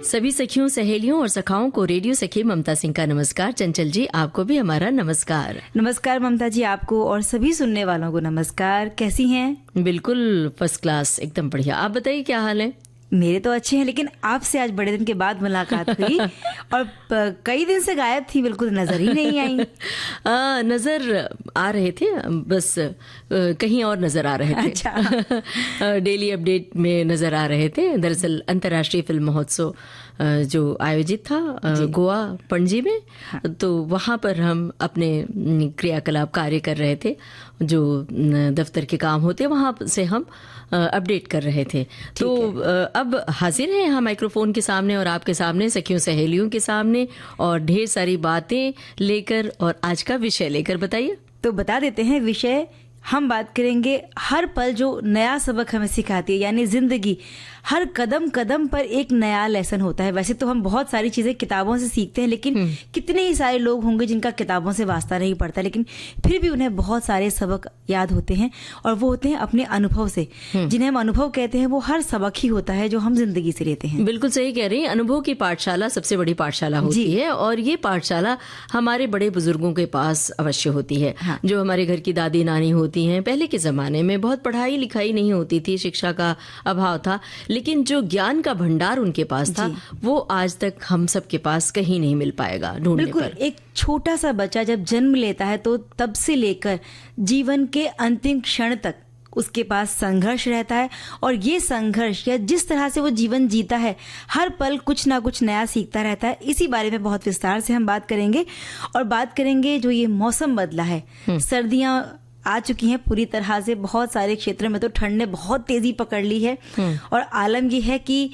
सभी सखियों, सहेलियों और सखाओं को रेडियो सखी ममता सिंह का नमस्कार। चंचल जी, आपको भी हमारा नमस्कार। नमस्कार ममता जी, आपको और सभी सुनने वालों को नमस्कार। कैसी हैं? बिल्कुल फर्स्ट क्लास, एकदम बढ़िया। आप बताइए क्या हाल है? मेरे तो अच्छे हैं, लेकिन आपसे आज बड़े दिन के बाद मुलाकात हुई और कई दिन से गायब थी, बिल्कुल नजर ही नहीं आई। नजर आ रहे थे, बस कहीं और नजर आ रहे थे। अच्छा। डेली अपडेट में नजर आ रहे थे। दरअसल अंतर्राष्ट्रीय फिल्म महोत्सव जो आयोजित था गोवा पणजी में, तो वहाँ पर हम अपने क्रियाकलाप कार्य कर रहे थे। जो दफ्तर के काम होते वहाँ से हम अपडेट कर रहे थे। तो अब हाजिर हैं यहाँ माइक्रोफोन के सामने और आपके सामने, सखियों सहेलियों के सामने, और ढेर सारी बातें लेकर और आज का विषय लेकर। बताइए। तो बता देते हैं विषय। हम बात करेंगे हर पल जो नया सबक हमें सिखाती है, यानी जिंदगी हर कदम कदम पर एक नया लेसन होता है। वैसे तो हम बहुत सारी चीजें किताबों से सीखते हैं, लेकिन कितने ही सारे लोग होंगे जिनका किताबों से वास्ता नहीं पड़ता, लेकिन फिर भी उन्हें बहुत सारे सबक याद होते हैं, और वो होते हैं अपने अनुभव से। जिन्हें हम अनुभव कहते हैं, वो हर सबक ही होता है जो हम जिंदगी से लेते हैं। बिल्कुल सही कह रही हैं। अनुभव की पाठशाला सबसे बड़ी पाठशाला होती है, और ये पाठशाला हमारे बड़े बुजुर्गों के पास अवश्य होती है। हाँ। जो हमारे घर की दादी नानी होती हैं, पहले के जमाने में बहुत पढ़ाई लिखाई नहीं होती थी, शिक्षा का अभाव था, लेकिन जो ज्ञान का भंडार उनके पास था वो आज तक हम सब के पास कहीं नहीं मिल पाएगा ढूंढने बिल्कुल पर। एक छोटा सा बच्चा जब जन्म लेता है तो तब से लेकर जीवन के अंतिम क्षण तक उसके पास संघर्ष रहता है, और ये संघर्ष या जिस तरह से वो जीवन जीता है, हर पल कुछ ना कुछ नया सीखता रहता है। इसी बारे में बहुत विस्तार से हम बात करेंगे, और बात करेंगे जो ये मौसम बदला है। सर्दियां आ चुकी हैं पूरी तरह से, बहुत सारे क्षेत्रों में तो ठंड ने बहुत तेजी पकड़ ली है, और आलम ये है कि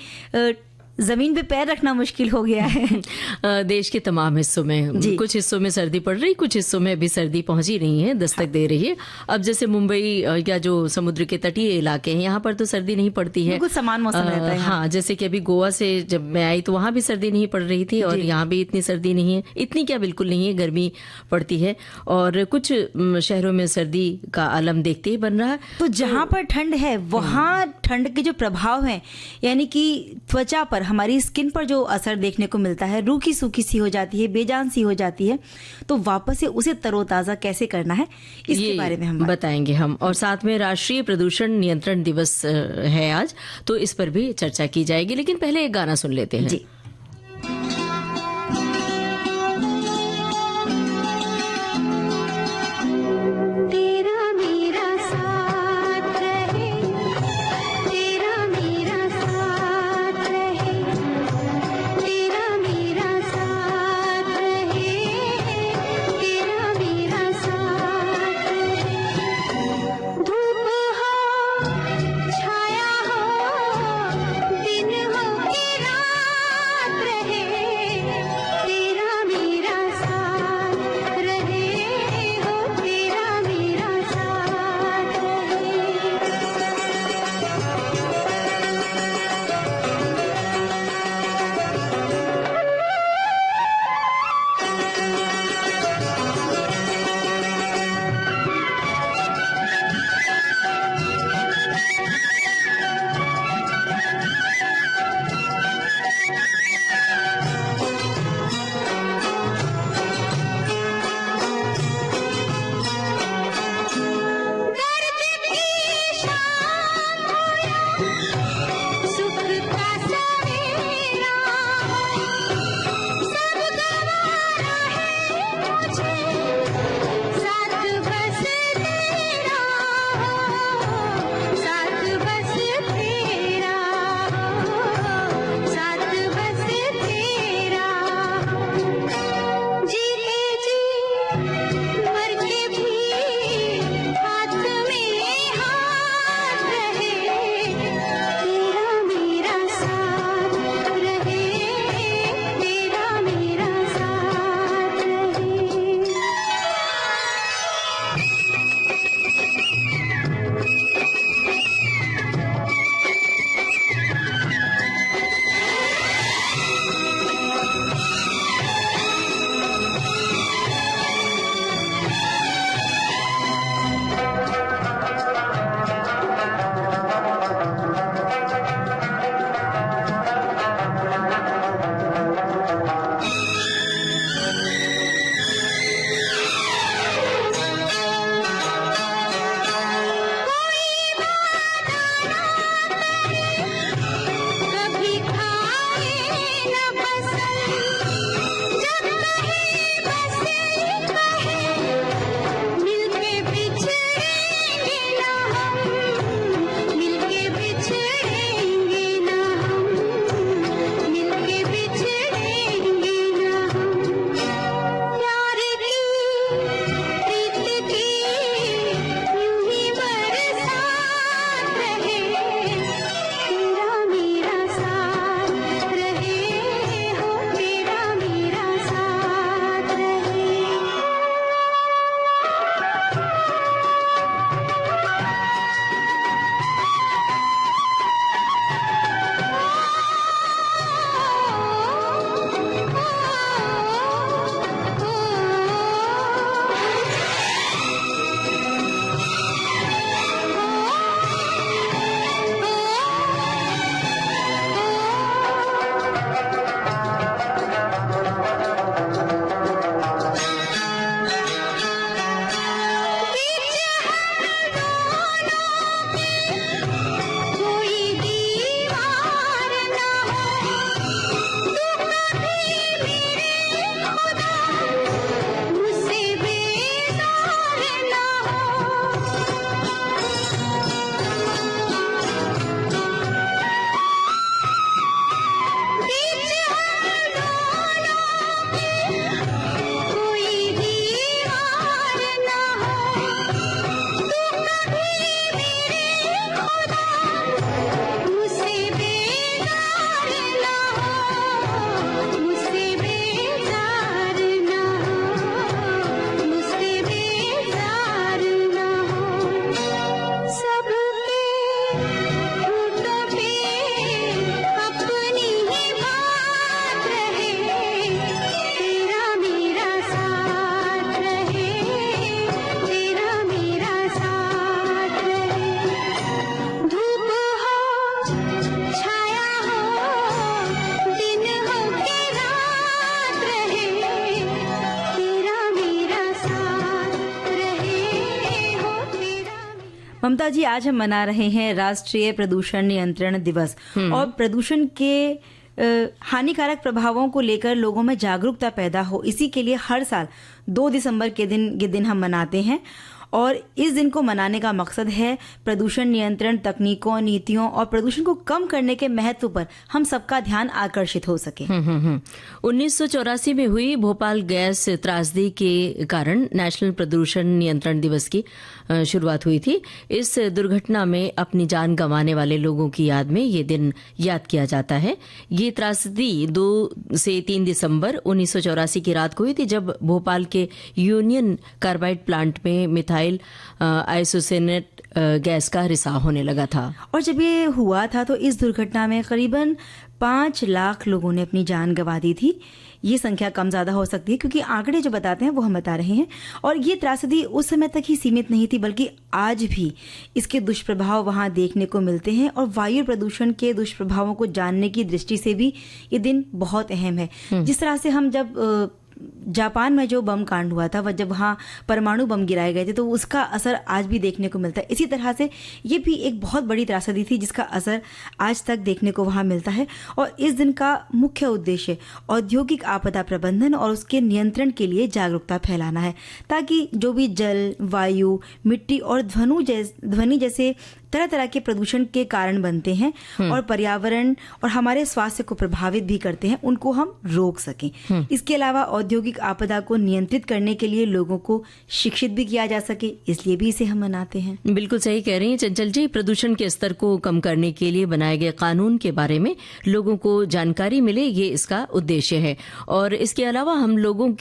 जमीन पे पैर रखना मुश्किल हो गया है। देश के तमाम हिस्सों में, कुछ हिस्सों में सर्दी पड़ रही, कुछ हिस्सों में अभी सर्दी पहुंची नहीं है, दस्तक दे रही है। अब जैसे मुंबई या जो समुद्र के तटीय इलाके हैं, यहाँ पर तो सर्दी नहीं पड़ती है, कुछ समान मौसम रहता है। हाँ, जैसे कि अभी गोवा से जब मैं आई तो वहाँ भी सर्दी नहीं पड़ रही थी, और यहाँ भी इतनी सर्दी नहीं है। इतनी क्या, बिल्कुल नहीं है, गर्मी पड़ती है, और कुछ शहरों में सर्दी का आलम देखते ही बन रहा है। तो जहाँ पर ठंड है वहाँ ठंड के जो प्रभाव हैं, यानी कि त्वचा पर, हमारी स्किन पर जो असर देखने को मिलता है, रूखी सूखी सी हो जाती है, बेजान सी हो जाती है, तो वापस से उसे तरोताजा कैसे करना है, इसके बारे में हम बताएंगे हम। और साथ में राष्ट्रीय प्रदूषण नियंत्रण दिवस है आज, तो इस पर भी चर्चा की जाएगी। लेकिन पहले एक गाना सुन लेते हैं। जी। छाया हो दिन हो कि रात ममता जी, आज हम मना रहे हैं राष्ट्रीय प्रदूषण नियंत्रण दिवस और प्रदूषण के हानिकारक प्रभावों को लेकर लोगों में जागरूकता पैदा हो, इसी के लिए हर साल 2 दिसंबर के दिन हम मनाते हैं। और इस दिन को मनाने का मकसद है प्रदूषण नियंत्रण तकनीकों, नीतियों और प्रदूषण को कम करने के महत्व पर हम सबका ध्यान आकर्षित हो सके। 1984 में हुई भोपाल गैस त्रासदी के कारण नेशनल प्रदूषण नियंत्रण दिवस की शुरुआत हुई थी। इस दुर्घटना में अपनी जान गंवाने वाले लोगों की याद में ये दिन याद किया जाता है। ये त्रासदी 2 से 3 दिसंबर 1984 की रात को हुई थी, जब भोपाल के यूनियन कार्बाइड प्लांट में मिथाइल आइसोसेनेट गैस का रिसाव होने लगा था। और जब ये हुआ था तो इस दुर्घटना में करीबन 5 लाख लोगों ने अपनी जान गंवा दी थी। ये संख्या कम ज्यादा हो सकती है क्योंकि आंकड़े जो बताते हैं वो हम बता रहे हैं। और ये त्रासदी उस समय तक ही सीमित नहीं थी, बल्कि आज भी इसके दुष्प्रभाव वहां देखने को मिलते हैं। और वायु प्रदूषण के दुष्प्रभावों को जानने की दृष्टि से भी ये दिन बहुत अहम है। जिस तरह से हम जब जापान में जो बम कांड हुआ था, वह जब वहाँ परमाणु बम गिराए गए थे, तो उसका असर आज भी देखने को मिलता है। इसी तरह से ये भी एक बहुत बड़ी त्रासदी थी जिसका असर आज तक देखने को वहाँ मिलता है। और इस दिन का मुख्य उद्देश्य औद्योगिक आपदा प्रबंधन और उसके नियंत्रण के लिए जागरूकता फैलाना है, ताकि जो भी जल, वायु, मिट्टी और ध्वनि जैसे तरह तरह के प्रदूषण के कारण बनते हैं और पर्यावरण और हमारे स्वास्थ्य को प्रभावित भी करते हैं, उनको हम रोक सकें। इसके अलावा औद्योगिक आपदा को नियंत्रित करने के लिए लोगों को शिक्षित भी किया जा सके, इसलिए भी इसे हम मनाते हैं। बिल्कुल सही कह रही हैं चंचल जी। प्रदूषण के स्तर को कम करने के लिए बनाए गए कानून के बारे में लोगों को जानकारी मिले, ये इसका उद्देश्य है। और इसके अलावा हम लोगों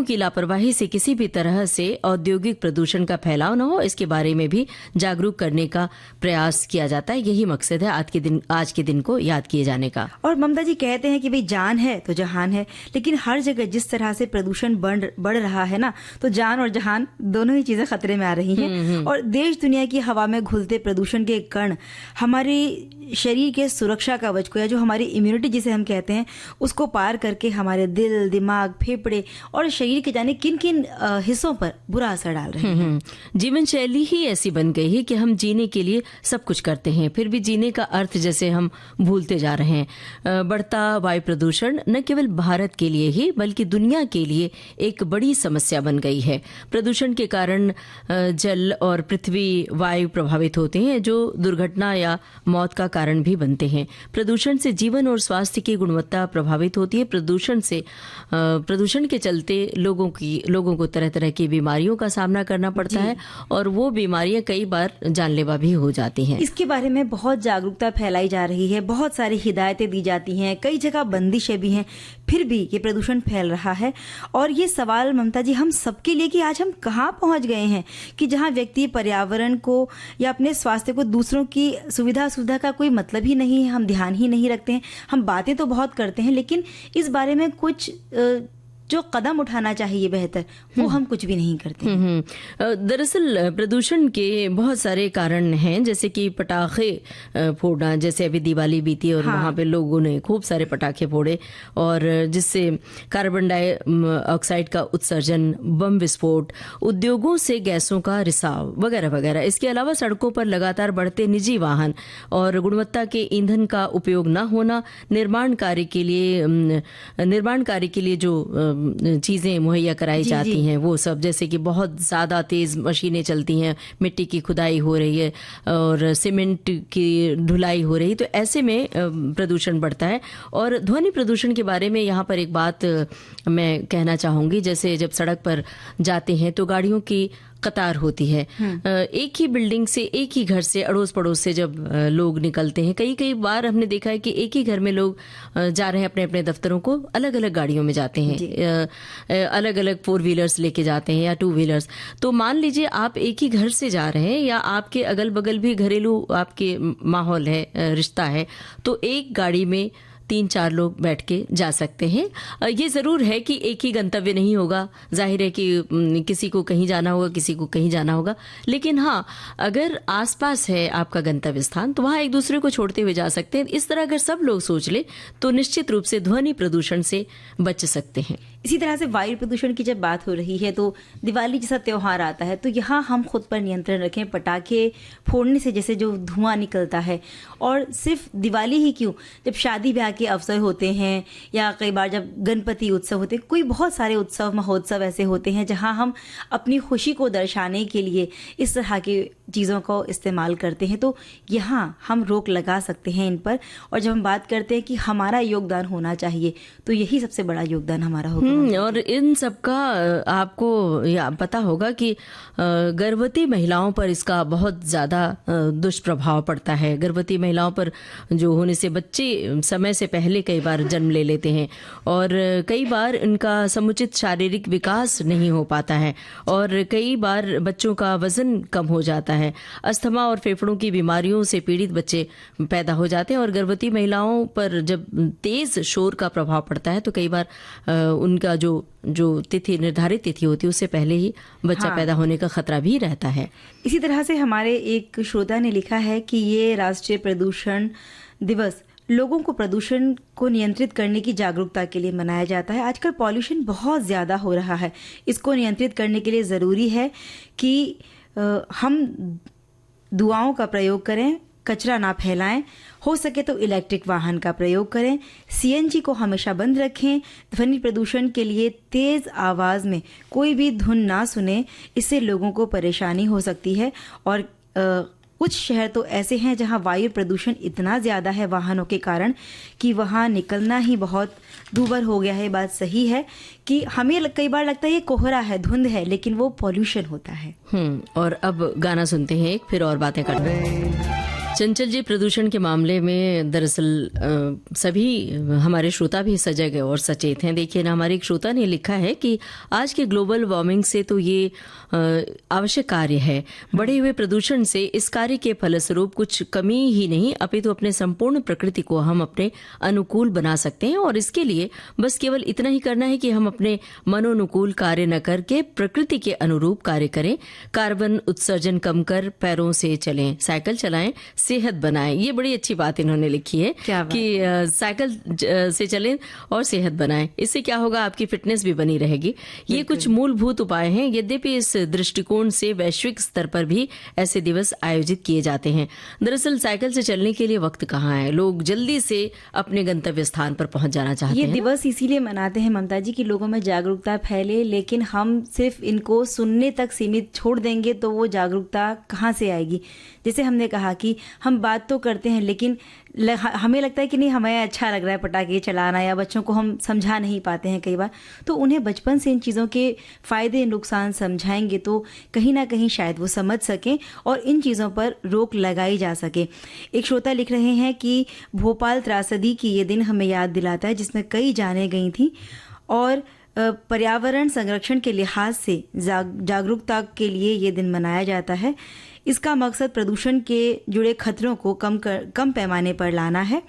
की लापरवाही से किसी भी तरह से औद्योगिक प्रदूषण का फैलाव न हो, इसके बारे में भी जागरूक करने का प्रयास किया जाता है। यही मकसद है आज के दिन को याद किए जाने का। और ममता जी कहते हैं कि भाई जान है तो जहान है, लेकिन हर जगह जिस तरह से प्रदूषण बढ़ रहा है ना, तो जान और जहान दोनों ही चीजें खतरे में आ रही हैं। और देश दुनिया की हवा में घुलते प्रदूषण के कण हमारी शरीर के सुरक्षा कवच को, या जो हमारी इम्यूनिटी जिसे हम कहते हैं, उसको पार करके हमारे दिल, दिमाग, फेफड़े और शरीर के जाने किन किन हिस्सों पर बुरा असर डाल रहे हैं। जीवन शैली ही ऐसी बन गई है कि हम जीने के लिए सब कुछ करते हैं, फिर भी जीने का अर्थ जैसे हम भूलते जा रहे हैं। बढ़ता वायु प्रदूषण न केवल भारत के लिए ही बल्कि दुनिया के लिए एक बड़ी समस्या बन गई है। प्रदूषण के कारण जल और पृथ्वी, वायु प्रभावित होते हैं, जो दुर्घटना या मौत का कारण भी बनते हैं। प्रदूषण से जीवन और स्वास्थ्य की गुणवत्ता प्रभावित होती है। प्रदूषण के चलते लोगों को तरह तरह की बीमारियों का सामना करना पड़ता है, और वो बीमारियां कई बार जानलेवा भी हो जाती हैं। इसके बारे में बहुत जागरूकता फैलाई जा रही है, बहुत सारी हिदायतें दी जाती हैं, कई जगह बंदिशें भी हैं, फिर भी ये प्रदूषण फैल रहा है। और ये सवाल ममता जी हम सबके लिए कि आज हम कहाँ पहुंच गए हैं कि जहां व्यक्ति पर्यावरण को या अपने स्वास्थ्य को, दूसरों की सुविधा का कोई मतलब ही नहीं है, हम ध्यान ही नहीं रखते हैं। हम बातें तो बहुत करते हैं, लेकिन इस बारे में कुछ जो कदम उठाना चाहिए बेहतर, वो हम कुछ भी नहीं करते। दरअसल प्रदूषण के बहुत सारे कारण हैं, जैसे कि पटाखे फोड़ना। जैसे अभी दिवाली बीती और वहाँ पे लोगों ने खूब सारे पटाखे फोड़े, और जिससे कार्बन डाइऑक्साइड का उत्सर्जन, बम विस्फोट, उद्योगों से गैसों का रिसाव वगैरह वगैरह। इसके अलावा सड़कों पर लगातार बढ़ते निजी वाहन और गुणवत्ता के ईंधन का उपयोग न होना, निर्माण कार्य के लिए जो चीजें मुहैया कराई जाती हैं वो सब, जैसे कि बहुत ज्यादा तेज मशीनें चलती हैं, मिट्टी की खुदाई हो रही है और सीमेंट की ढुलाई हो रही है, तो ऐसे में प्रदूषण बढ़ता है। और ध्वनि प्रदूषण के बारे में यहाँ पर एक बात मैं कहना चाहूंगी। जैसे जब सड़क पर जाते हैं तो गाड़ियों की कतार होती है, एक ही बिल्डिंग से, एक ही घर से, अड़ोस पड़ोस से जब लोग निकलते हैं, कई बार हमने देखा है कि एक ही घर में लोग जा रहे हैं अपने अपने दफ्तरों को, अलग अलग गाड़ियों में जाते हैं, अलग अलग 4 व्हीलर्स लेके जाते हैं या 2 व्हीलर्स। तो मान लीजिए आप एक ही घर से जा रहे हैं, या आपके अगल बगल भी घरेलू आपके माहौल है, रिश्ता है, तो एक गाड़ी में 3-4 लोग बैठ के जा सकते हैं। ये ज़रूर है कि एक ही गंतव्य नहीं होगा, जाहिर है कि किसी को कहीं जाना होगा, किसी को कहीं जाना होगा, लेकिन हाँ, अगर आसपास है आपका गंतव्य स्थान तो वहाँ एक दूसरे को छोड़ते हुए जा सकते हैं। इस तरह अगर सब लोग सोच ले तो निश्चित रूप से ध्वनि प्रदूषण से बच सकते हैं। इसी तरह से वायु प्रदूषण की जब बात हो रही है तो दिवाली जैसा त्योहार आता है तो यहाँ हम खुद पर नियंत्रण रखें। पटाखे फोड़ने से जैसे जो धुआं निकलता है, और सिर्फ दिवाली ही क्यों, जब शादी ब्याह के अवसर होते हैं या कई बार जब गणपति उत्सव होते हैं, कोई बहुत सारे उत्सव महोत्सव ऐसे होते हैं जहाँ हम अपनी खुशी को दर्शाने के लिए इस तरह की चीज़ों को इस्तेमाल करते हैं, तो यहाँ हम रोक लगा सकते हैं इन पर। और जब हम बात करते हैं कि हमारा योगदान होना चाहिए तो यही सबसे बड़ा योगदान हमारा होगा। और इन सब का आपको पता होगा कि गर्भवती महिलाओं पर इसका बहुत ज़्यादा दुष्प्रभाव पड़ता है। गर्भवती महिलाओं पर जो होने से बच्चे समय से पहले कई बार जन्म ले लेते हैं और कई बार इनका समुचित शारीरिक विकास नहीं हो पाता है और कई बार बच्चों का वजन कम हो जाता है। अस्थमा और फेफड़ों की बीमारियों से पीड़ित बच्चे पैदा हो जाते हैं और गर्भवती महिलाओं पर जब तेज शोर का प्रभाव पड़ता है तो कई बार उनका जो तिथि निर्धारित तिथि होती है उससे पहले ही बच्चा पैदा होने का खतरा भी रहता है। इसी तरह से हमारे एक श्रोता ने लिखा है कि ये राष्ट्रीय प्रदूषण दिवस लोगों को प्रदूषण को नियंत्रित करने की जागरूकता के लिए मनाया जाता है। आजकल पॉल्यूशन बहुत ज़्यादा हो रहा है, इसको नियंत्रित करने के लिए ज़रूरी है कि हम दुआओं का प्रयोग करें, कचरा ना फैलाएं, हो सके तो इलेक्ट्रिक वाहन का प्रयोग करें, सीएनजी को हमेशा बंद रखें, ध्वनि प्रदूषण के लिए तेज आवाज़ में कोई भी धुन ना सुने, इससे लोगों को परेशानी हो सकती है। और कुछ शहर तो ऐसे हैं जहां वायु प्रदूषण इतना ज़्यादा है वाहनों के कारण कि वहां निकलना ही बहुत दूभर हो गया है। बात सही है कि हमें कई बार लगता है ये कोहरा है, धुंध है, लेकिन वो पॉल्यूशन होता है। और अब गाना सुनते हैं एक, फिर और बातें करते हैं। चंचल जी, प्रदूषण के मामले में दरअसल सभी हमारे श्रोता भी सजग है और सचेत हैं। देखिए ना, हमारे एक श्रोता ने लिखा है कि आज के ग्लोबल वार्मिंग से तो ये आवश्यक कार्य है। बढ़े हुए प्रदूषण से इस कार्य के फलस्वरूप कुछ कमी ही नहीं अपितु अपने संपूर्ण प्रकृति को हम अपने अनुकूल बना सकते हैं और इसके लिए बस केवल इतना ही करना है कि हम अपने मनोनुकूल कार्य न करके प्रकृति के अनुरूप कार्य करें। कार्बन उत्सर्जन कम कर पैरों से चलें, साइकिल चलाएं, सेहत बनाएं। ये बड़ी अच्छी बात इन्होंने लिखी है कि साइकिल से चलें और सेहत बनाएं। इससे क्या होगा, आपकी फिटनेस भी बनी रहेगी। ये कुछ मूलभूत उपाय हैं। यद्यपि इस दृष्टिकोण से वैश्विक स्तर पर भी ऐसे दिवस आयोजित किए जाते हैं। दरअसल साइकिल से चलने के लिए वक्त कहाँ है, लोग जल्दी से अपने गंतव्य स्थान पर पहुंच जाना चाहते हैं। ये दिवस इसीलिए मनाते हैं ममता जी कि लोगों में जागरूकता फैले, लेकिन हम सिर्फ इनको सुनने तक सीमित छोड़ देंगे तो वो जागरूकता कहाँ से आएगी। जैसे हमने कहा कि हम बात तो करते हैं लेकिन हमें लगता है कि नहीं, हमें अच्छा लग रहा है पटाखे चलाना, या बच्चों को हम समझा नहीं पाते हैं कई बार, तो उन्हें बचपन से इन चीज़ों के फ़ायदे नुकसान समझाएंगे तो कहीं ना कहीं शायद वो समझ सकें और इन चीज़ों पर रोक लगाई जा सके। एक श्रोता लिख रहे हैं कि भोपाल त्रासदी की ये दिन हमें याद दिलाता है जिसमें कई जानें गई थी और पर्यावरण संरक्षण के लिहाज से जागरूकता के लिए ये दिन मनाया जाता है। इसका मकसद प्रदूषण के जुड़े खतरों को कम पैमाने पर लाना है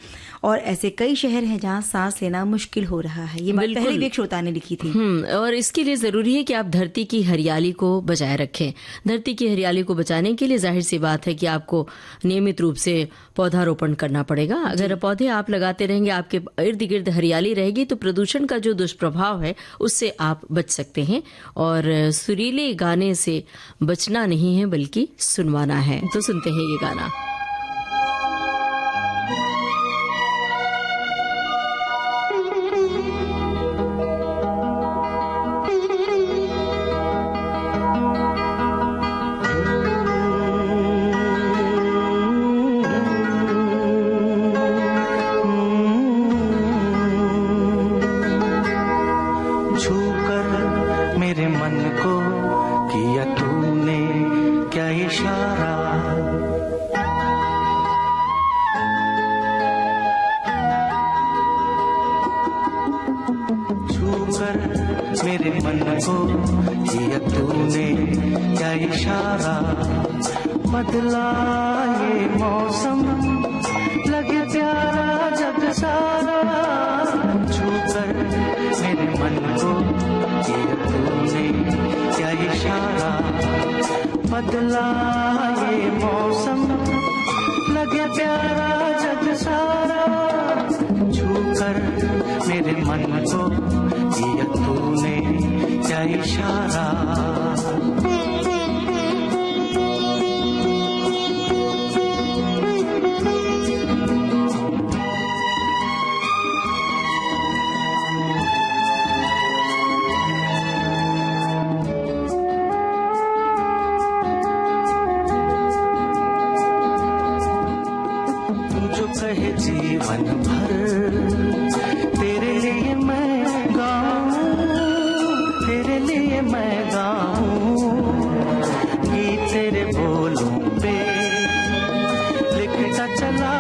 और ऐसे कई शहर हैं जहां सांस लेना मुश्किल हो रहा है। ये बात पहले भी एक श्रोता ने लिखी थी। और इसके लिए जरूरी है कि आप धरती की हरियाली को बचाए रखें। धरती की हरियाली को बचाने के लिए जाहिर सी बात है कि आपको नियमित रूप से पौधारोपण करना पड़ेगा। अगर पौधे आप लगाते रहेंगे, आपके इर्द गिर्द हरियाली रहेगी, तो प्रदूषण का जो दुष्प्रभाव है उससे आप बच सकते हैं। और सुरीले गाने से बचना नहीं है बल्कि सुनवाना है। तो सुनते हैं ये गाना। छूकर मेरे मन को किया तूने क्या इशारा, छूकर मेरे मन को किया तूने क्या इशारा, बदला ये मौसम लगे प्यारा जब सारा छूकर मेरे मन को किया तूने क्या इशारा। बदला ये मौसम लगे प्यारा जग सारा छूकर मेरे मन को किया तूने क्या इशारा। कहे जीवन भर तेरे लिए मैं गाऊं, तेरे लिए मैं गाऊं गीत तेरे बोलों पे लिखता चला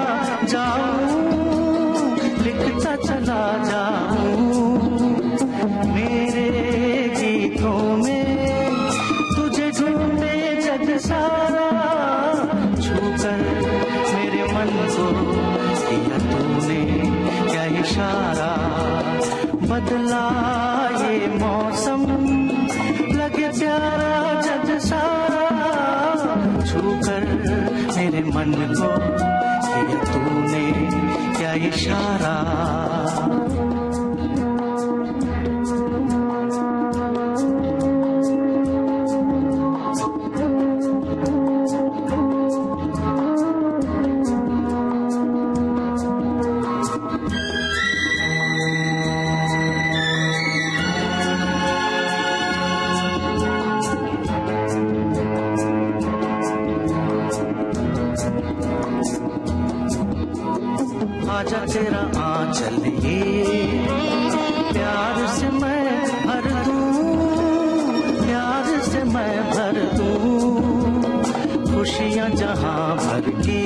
जाऊं, लिखता चला जाऊं मेरे गीतों में तुझे ढूंढे जग सारा छूकर मेरे मन को किया तूने क्या इशारा। बदला ये मौसम लगे प्यारा जग सारा छूकर मेरे मन को किया तूने क्या इशारा। आजा तेरा आंचल ये प्यार से मैं भर दूं, प्यार से मैं भर दूं खुशियाँ जहाँ भर के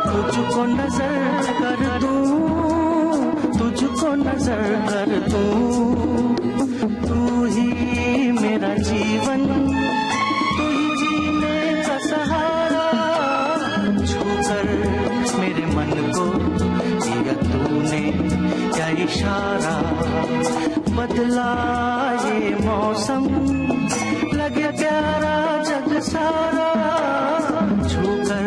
तुझको नजर कर दूं, तुझको नजर कर दूं। तू ही मेरा जीवन, तू ही जीने का सहारा छूकर मेरे मन को किया तूने क्या इशारा। बदला ये मौसम लगे प्यारा जग सारा छूकर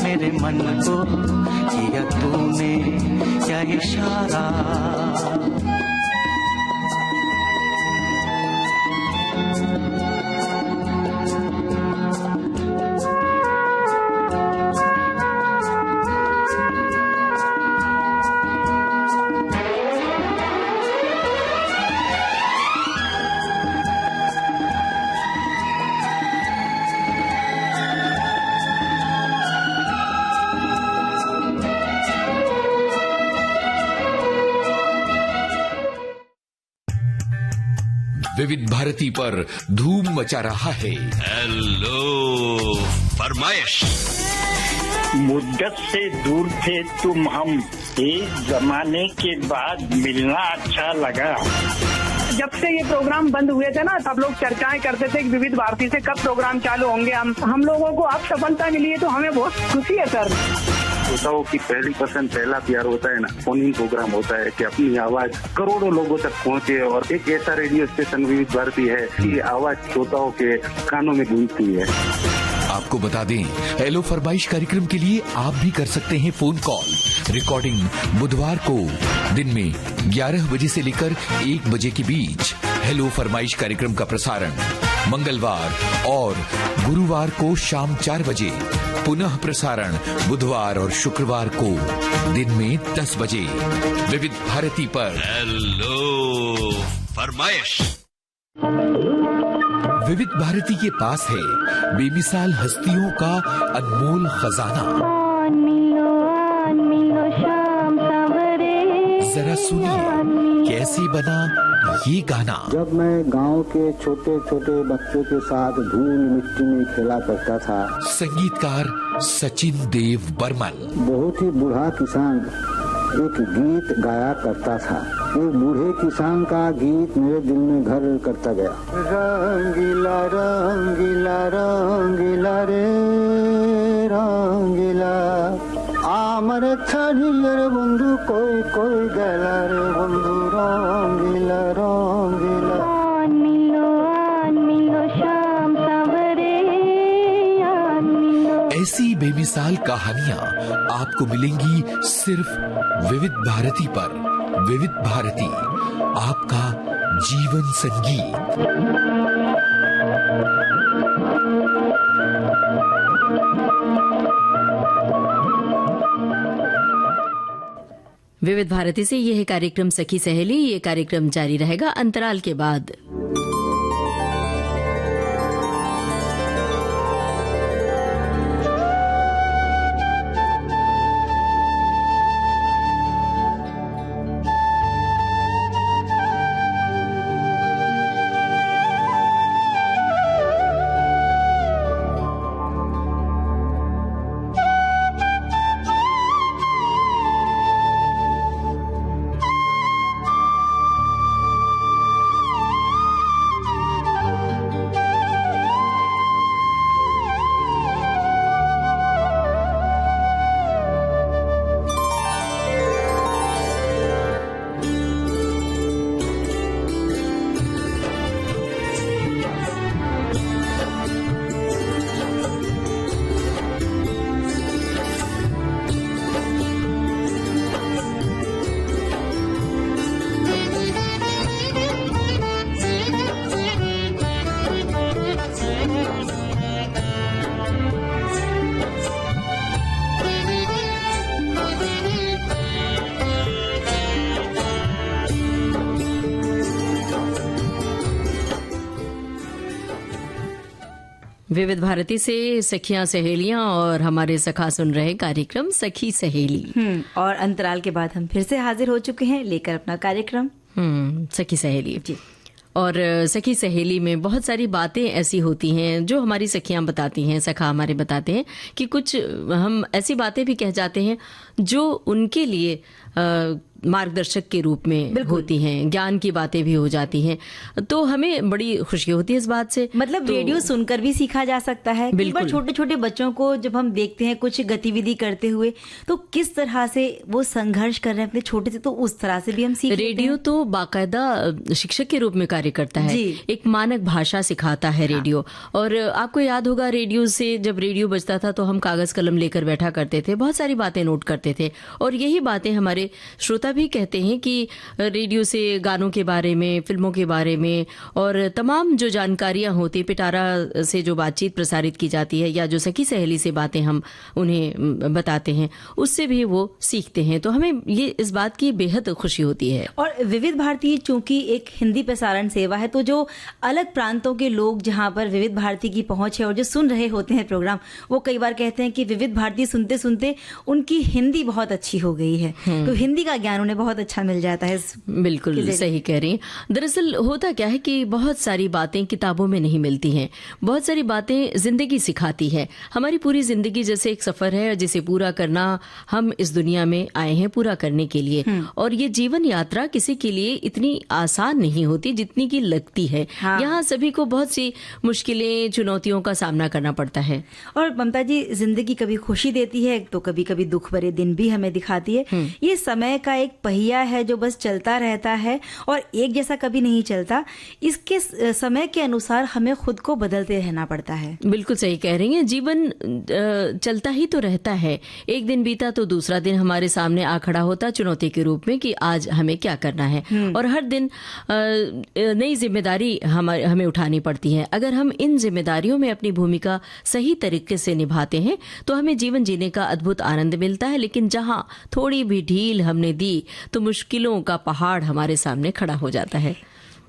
मेरे मन को किया तूने क्या इशारा। विविध भारती पर धूम मचा रहा है हेलो फरमाइश। मुद्दत से दूर थे तुम हम, एक जमाने के बाद मिलना अच्छा लगा। जब से ये प्रोग्राम बंद हुए थे ना, सब लोग चर्चाएं करते थे कि विविध भारती से कब प्रोग्राम चालू होंगे। हम लोगों को अब सफलता मिली है तो हमें बहुत खुशी है सर। श्रोताओं की पहली पसंद, पहला प्यार होता है ना, फोन इन प्रोग्राम होता है कि अपनी आवाज करोड़ों लोगों तक पहुंचे। और एक ऐसा रेडियो स्टेशन विविध भारती है कि आवाज श्रोताओं के कानों में गूंजती है। आपको बता दें, हेलो फरमाइश कार्यक्रम के लिए आप भी कर सकते हैं फोन कॉल। रिकॉर्डिंग बुधवार को दिन में 11 बजे से लेकर 1 बजे के बीच। हेलो फरमाइश कार्यक्रम का प्रसारण मंगलवार और गुरुवार को शाम 4 बजे। पुनः प्रसारण बुधवार और शुक्रवार को दिन में 10 बजे विविध भारती पर। हेलो फरमाइश। विविध भारती के पास है बेमिसाल हस्तियों का अनमोल खजाना। जरा सुनिए कैसे बना ये गाना। जब मैं गांव के छोटे छोटे बच्चों के साथ धूल मिट्टी में खेला करता था। संगीतकार सचिन देव बर्मन। बहुत ही बूढ़ा किसान एक गीत गाया करता था। वो बूढ़े किसान का गीत मेरे दिल में घर करता गया। रंगीला रंगीला रंगीला रे रंगीला आम আমার ছাড়িয়ে রে বন্ধু কই কই গেলা রে বন্ধু রঙিলা রঙিলা ऐसी बेमिसाल कहानियां आपको मिलेंगी सिर्फ विविध भारती पर। विविध भारती, आपका जीवन संगीत। विविध भारती से यह कार्यक्रम सखी सहेली, ये कार्यक्रम जारी रहेगा अंतराल के बाद। विविध भारती से सखियां सहेलियां और हमारे सखा सुन रहे कार्यक्रम सखी सहेली। और अंतराल के बाद हम फिर से हाजिर हो चुके हैं लेकर अपना कार्यक्रम सखी सहेली जी। और सखी सहेली में बहुत सारी बातें ऐसी होती हैं जो हमारी सखियां बताती हैं, सखा हमारे बताते हैं कि कुछ हम ऐसी बातें भी कह जाते हैं जो उनके लिए मार्गदर्शक के रूप में होती हैं, ज्ञान की बातें भी हो जाती हैं, तो हमें बड़ी खुशी होती है इस बात से। मतलब रेडियो सुनकर भी सीखा जा सकता है। बिल्कुल। छोटे छोटे बच्चों को जब हम देखते हैं कुछ गतिविधि करते हुए तो किस तरह से वो संघर्ष कर रहे हैं अपने छोटे से, तो उस तरह से भी हम सीख रेडियो तो बाकायदा शिक्षक के रूप में कार्य करता है, एक मानक भाषा सिखाता है रेडियो। और आपको याद होगा रेडियो से जब रेडियो बजता था तो हम कागज कलम लेकर बैठा करते थे, बहुत सारी बातें नोट करते थे। और यही बातें हमारे श्रोता भी कहते हैं कि रेडियो से गानों के बारे में, फिल्मों के बारे में और तमाम जो जानकारियां होती, पिटारा से जो बातचीत प्रसारित की जाती है या जो सखी सहेली से बातें हम उन्हें बताते हैं, उससे भी वो सीखते हैं। तो हमें ये इस बात की बेहद खुशी होती है। और विविध भारती चूंकि एक हिंदी प्रसारण सेवा है, तो जो अलग प्रांतों के लोग जहां पर विविध भारती की पहुंच है और जो सुन रहे होते हैं प्रोग्राम, वो कई बार कहते हैं कि विविध भारती सुनते सुनते उनकी हिंदी बहुत अच्छी हो गई है, तो हिंदी का ज्ञान उन्हें बहुत अच्छा मिल जाता है। बिल्कुल सही कह रही हैं। दरअसल होता क्या है कि बहुत सारी बातें किताबों में नहीं मिलती हैं, बहुत सारी बातें जिंदगी सिखाती है। हमारी पूरी जिंदगी जैसे एक सफर है जिसे पूरा करना हम इस दुनिया में आए हैं पूरा करने के लिए। और ये जीवन यात्रा किसी के लिए इतनी आसान नहीं होती जितनी की लगती है। यहाँ सभी को बहुत सी मुश्किलें, चुनौतियों का सामना करना पड़ता है। और ममता जी, जिंदगी कभी खुशी देती है तो कभी कभी दुख भरे दिन भी हमें दिखाती है। ये समय का एक पहिया है जो बस चलता रहता है और एक जैसा कभी नहीं चलता। इसके समय के अनुसार हमें खुद को बदलते रहना पड़ता है। बिल्कुल सही कह रही हैं। जीवन चलता ही तो रहता है, एक दिन बीता तो दूसरा दिन हमारे सामने आ खड़ा होता चुनौती के रूप में कि आज हमें क्या करना है। और हर दिन नई जिम्मेदारी हमें उठानी पड़ती है। अगर हम इन जिम्मेदारियों में अपनी भूमिका सही तरीके से निभाते हैं तो हमें जीवन जीने का अद्भुत आनंद मिलता है। लेकिन जहां थोड़ी भी ढील हमने दी तो मुश्किलों का पहाड़ हमारे सामने खड़ा हो जाता है।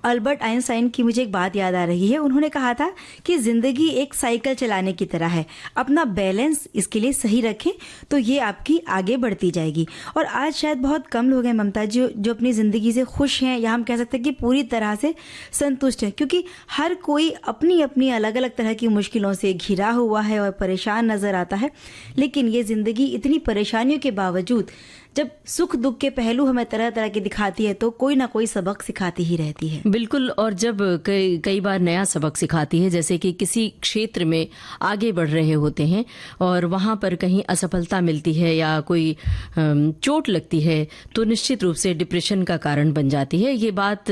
अल्बर्ट आइंस्टाइन की मुझे एक बात याद आ रही है। उन्होंने कहा था कि जिंदगी एक साइकिल चलाने की तरह है, अपना बैलेंस इसके लिए सही रखें तो ये आपकी आगे बढ़ती जाएगी। और आज शायद बहुत कम लोग हैं ममता जी जो अपनी जिंदगी से खुश हैं, या हम कह सकते हैं कि पूरी तरह से संतुष्ट हैं, क्योंकि हर कोई अपनी अपनी अलग अलग तरह की मुश्किलों से घिरा हुआ है और परेशान नजर आता है। लेकिन ये जिंदगी इतनी परेशानियों के बावजूद जब सुख दुख के पहलू हमें तरह तरह के दिखाती है तो कोई ना कोई सबक सिखाती ही रहती है। बिल्कुल, और जब कई बार नया सबक सिखाती है, जैसे कि किसी क्षेत्र में आगे बढ़ रहे होते हैं और वहां पर कहीं असफलता मिलती है या कोई चोट लगती है तो निश्चित रूप से डिप्रेशन का कारण बन जाती है। ये बात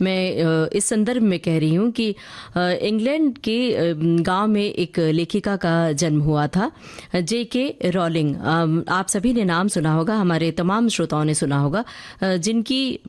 मैं इस संदर्भ में कह रही हूँ कि इंग्लैंड के गांव में एक लेखिका का जन्म हुआ था, J.K. रॉलिंग। आप सभी ने नाम सुना होगा, हमारे तमाम श्रोताओं ने सुना होगा, जिनकी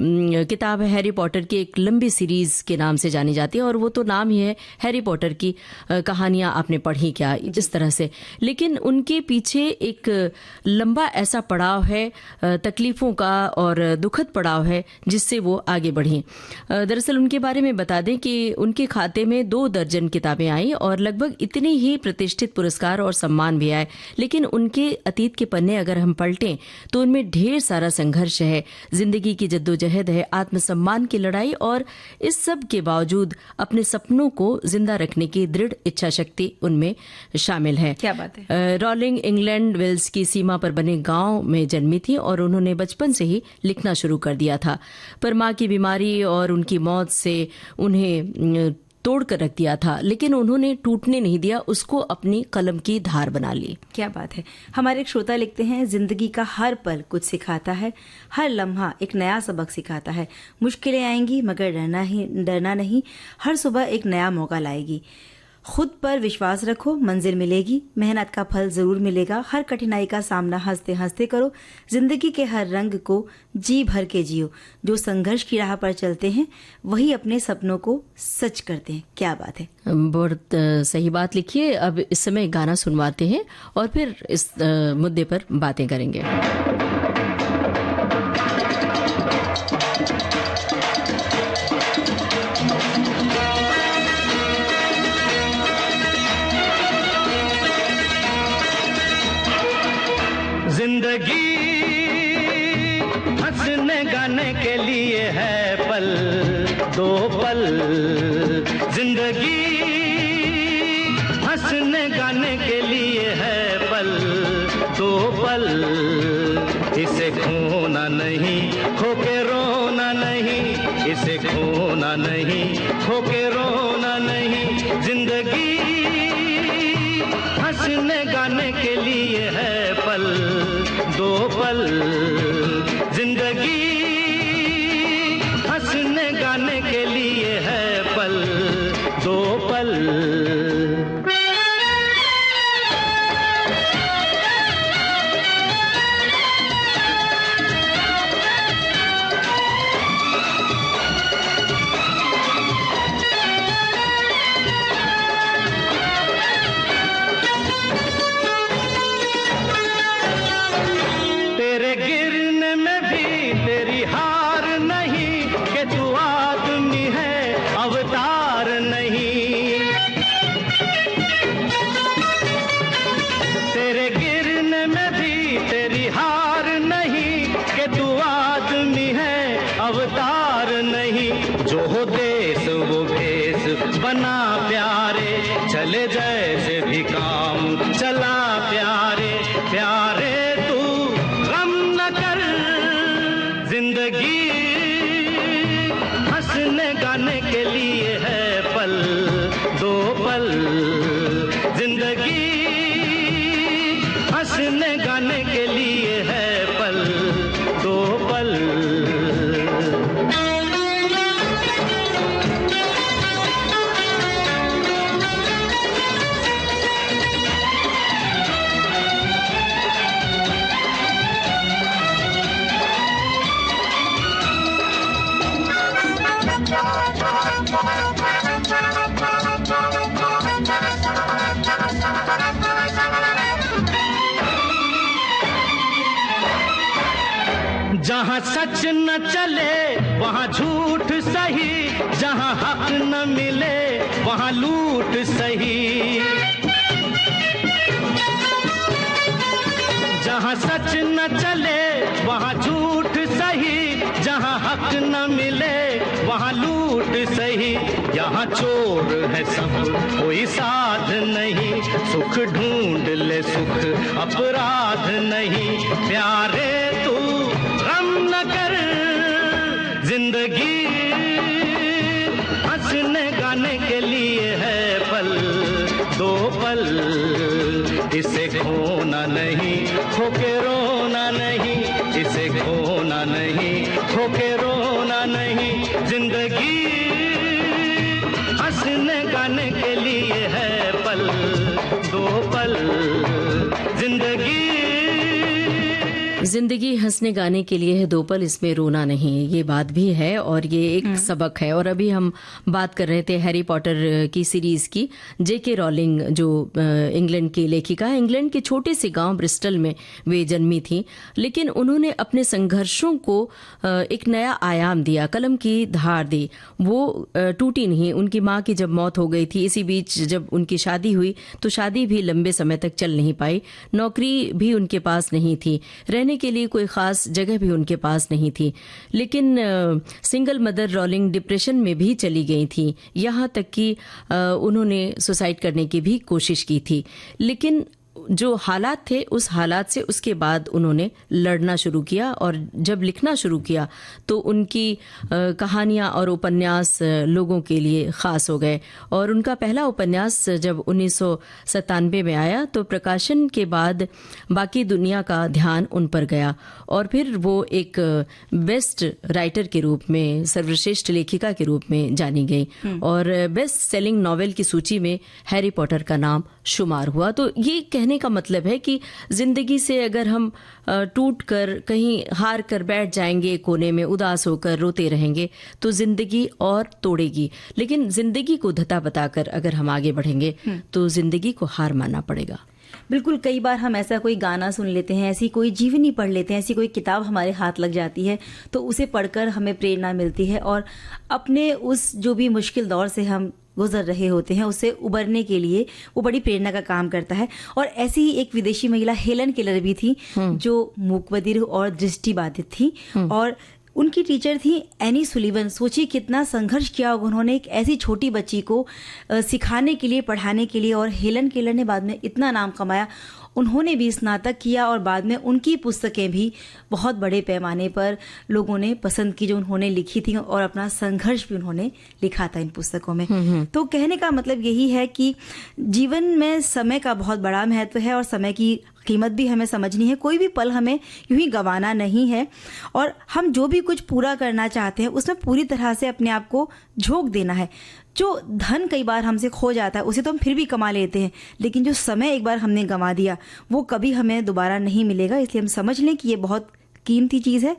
किताब है हैरी पॉटर की, एक लंबी सीरीज के नाम से जानी जाती है, और वो तो नाम ही है हैरी पॉटर की कहानियां आपने पढ़ी क्या, इस तरह से। लेकिन उनके पीछे एक लंबा ऐसा पड़ाव है, तकलीफों का और दुखद पड़ाव है, जिससे वो आगे बढ़ी। दरअसल उनके बारे में बता दें कि उनके खाते में 2 दर्जन किताबें आई और लगभग इतने ही प्रतिष्ठित पुरस्कार और सम्मान भी आए। लेकिन उनके अतीत के पन्ने अगर हम पलटें तो उनमें ढेर सारा संघर्ष है, जिंदगी की जद्दोजहद है, आत्मसम्मान की लड़ाई, और इस सब के बावजूद अपने सपनों को जिंदा रखने की दृढ़ इच्छा शक्ति उनमें शामिल है। क्या बात है। रॉलिंग इंग्लैंड वेल्स की सीमा पर बने गांव में जन्मी थी और उन्होंने बचपन से ही लिखना शुरू कर दिया था, पर मां की बीमारी और उनकी मौत से उन्हें तोड़ कर रख दिया था, लेकिन उन्होंने टूटने नहीं दिया, उसको अपनी कलम की धार बना ली। क्या बात है। हमारे एक श्रोता लिखते हैं, जिंदगी का हर पल कुछ सिखाता है, हर लम्हा एक नया सबक सिखाता है। मुश्किलें आएंगी मगर डरना नहीं, हर सुबह एक नया मौका लाएगी। खुद पर विश्वास रखो, मंजिल मिलेगी, मेहनत का फल जरूर मिलेगा। हर कठिनाई का सामना हंसते हंसते करो, जिंदगी के हर रंग को जी भर के जियो। जो संघर्ष की राह पर चलते हैं वही अपने सपनों को सच करते हैं। क्या बात है, बहुत सही बात लिखी है। अब इस समय गाना सुनवाते हैं और फिर इस मुद्दे पर बातें करेंगे। जिंदगी हंसने गाने के लिए है पल, 2 पल। जिंदगी हंसने गाने के लिए है पल, 2 पल। इसे खोना नहीं, खो के रोना नहीं, इसे खोना नहीं, खो के रोना नहीं। जिंदगी हंसने गाने के लिए है पल, 2 पल। जिंदगी हंसने गाने के लिए है पल, 2 पल। बना प्यारे, चले जैसे भी काम चला प्यारे, प्यारे तू गम न कर। जिंदगी हंसने गाने के लिए है पल, 2 पल। जिंदगी हंसने गाने के लिए है पल, 2 पल। जहाँ सच न चले वहाँ झूठ सही, जहाँ हक न मिले वहाँ लूट सही। जहाँ सच न चले वहाँ झूठ सही, जहाँ हक न मिले वहाँ लूट सही। यहाँ चोर है सब कोई साध नहीं, सुख ढूंढ ले सुख अपराध नहीं। प्यारे तू के लिए है पल, दो पल, इसे खोना नहीं, खो के रोना नहीं, इसे खोना नहीं, खो के रोना नहीं। जिंदगी हंसने गाने के लिए है पल, दो पल, जिंदगी हंसने गाने के लिए है दो पल, इसमें रोना नहीं, ये बात भी है और ये एक सबक है। और अभी हम बात कर रहे थे हैरी पॉटर की सीरीज की। जेके रॉलिंग जो इंग्लैंड की लेखिका है, इंग्लैंड के छोटे से गांव ब्रिस्टल में वे जन्मी थी, लेकिन उन्होंने अपने संघर्षों को एक नया आयाम दिया, कलम की धार दी, वो टूटी नहीं। उनकी माँ की जब मौत हो गई थी, इसी बीच जब उनकी शादी हुई तो शादी भी लंबे समय तक चल नहीं पाई, नौकरी भी उनके पास नहीं थी, रहने के लिए कोई खास जगह भी उनके पास नहीं थी। लेकिन सिंगल मदर रॉलिंग डिप्रेशन में भी चली गई थी, यहाँ तक कि उन्होंने सुसाइड करने की भी कोशिश की थी। लेकिन जो हालात थे उस हालात से उसके बाद उन्होंने लड़ना शुरू किया और जब लिखना शुरू किया तो उनकी कहानियां और उपन्यास लोगों के लिए खास हो गए। और उनका पहला उपन्यास जब 1997 में आया तो प्रकाशन के बाद बाकी दुनिया का ध्यान उन पर गया और फिर वो एक बेस्ट राइटर के रूप में, सर्वश्रेष्ठ लेखिका के रूप में जानी गई और बेस्ट सेलिंग नॉवेल की सूची में हैरी पॉटर का नाम शुमार हुआ। तो ये कहने का मतलब है कि जिंदगी से अगर हम टूट कर कहीं हार कर बैठ जाएंगे, कोने में उदास होकर रोते रहेंगे, तो जिंदगी और तोड़ेगी। लेकिन जिंदगी को धता बताकर अगर हम आगे बढ़ेंगे तो जिंदगी को हार मानना पड़ेगा। बिल्कुल, कई बार हम ऐसा कोई गाना सुन लेते हैं, ऐसी कोई जीवनी पढ़ लेते हैं, ऐसी कोई किताब हमारे हाथ लग जाती है तो उसे पढ़कर हमें प्रेरणा मिलती है और अपने उस जो भी मुश्किल दौर से हम गुजर रहे होते हैं उससे उबरने के लिए वो बड़ी प्रेरणा का काम करता है। और ऐसी ही एक विदेशी महिला हेलन केलर भी थी जो मूकबधिर और दृष्टिबाधित थी और उनकी टीचर थी एनी सुलिवन। सोचिए कितना संघर्ष किया उन्होंने एक ऐसी छोटी बच्ची को सिखाने के लिए, पढ़ाने के लिए। और हेलन केलर ने बाद में इतना नाम कमाया, उन्होंने भी स्नातक किया और बाद में उनकी पुस्तकें भी बहुत बड़े पैमाने पर लोगों ने पसंद की जो उन्होंने लिखी थी और अपना संघर्ष भी उन्होंने लिखा था इन पुस्तकों में। तो कहने का मतलब यही है कि जीवन में समय का बहुत बड़ा महत्व है और समय की कीमत भी हमें समझनी है। कोई भी पल हमें यूं ही गंवाना नहीं है और हम जो भी कुछ पूरा करना चाहते हैं उसमें पूरी तरह से अपने आप को झोंक देना है। जो धन कई बार हमसे खो जाता है उसे तो हम फिर भी कमा लेते हैं, लेकिन जो समय एक बार हमने गंवा दिया वो कभी हमें दोबारा नहीं मिलेगा। इसलिए हम समझ लें कि ये बहुत कीमती चीज़ है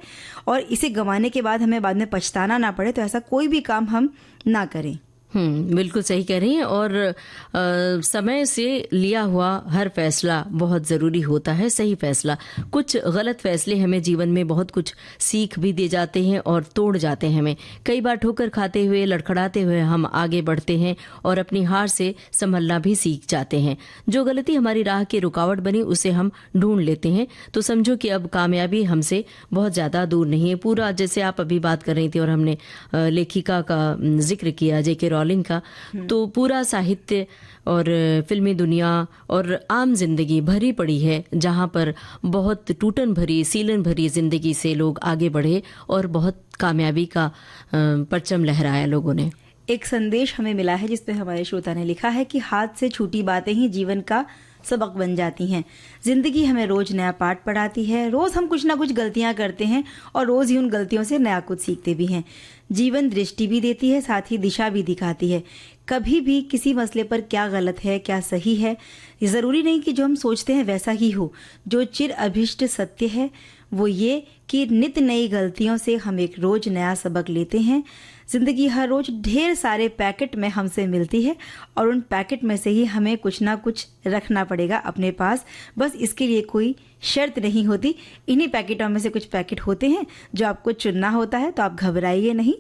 और इसे गंवाने के बाद हमें बाद में पछताना ना पड़े, तो ऐसा कोई भी काम हम ना करें। बिल्कुल सही कह रही हैं। और समय से लिया हुआ हर फैसला बहुत ज़रूरी होता है, सही फैसला। कुछ गलत फैसले हमें जीवन में बहुत कुछ सीख भी दे जाते हैं और तोड़ जाते हैं हमें। कई बार ठोकर खाते हुए, लड़खड़ाते हुए हम आगे बढ़ते हैं और अपनी हार से संभलना भी सीख जाते हैं। जो गलती हमारी राह की रुकावट बनी उसे हम ढूंढ लेते हैं तो समझो कि अब कामयाबी हमसे बहुत ज़्यादा दूर नहीं है। पूरा जैसे आप अभी बात कर रही थी और हमने लेखिका का जिक्र किया जेके रॉलिंग का, तो पूरा साहित्य और फिल्मी दुनिया और आम जिंदगी भरी पड़ी है जहां पर बहुत टूटन भरी, सीलन भरी जिंदगी से लोग आगे बढ़े और बहुत कामयाबी का परचम लहराया लोगों ने। एक संदेश हमें मिला है जिसपे हमारे श्रोता ने लिखा है कि हाथ से छूटी बातें ही जीवन का सबक बन जाती हैं। जिंदगी हमें रोज नया पाठ पढ़ाती है, रोज हम कुछ ना कुछ गलतियां करते हैं और रोज ही उन गलतियों से नया कुछ सीखते भी हैं। जीवन दृष्टि भी देती है, साथ ही दिशा भी दिखाती है। कभी भी किसी मसले पर क्या गलत है क्या सही है, जरूरी नहीं कि जो हम सोचते हैं वैसा ही हो। जो चिर अभिष्ट सत्य है वो ये कि नित नई गलतियों से हम एक रोज नया सबक लेते हैं। जिंदगी हर रोज ढेर सारे पैकेट में हमसे मिलती है और उन पैकेट में से ही हमें कुछ ना कुछ रखना पड़ेगा अपने पास। बस इसके लिए कोई शर्त नहीं होती। इन्हीं पैकेटों में से कुछ पैकेट होते हैं जो आपको चुनना होता है, तो आप घबराइए नहीं,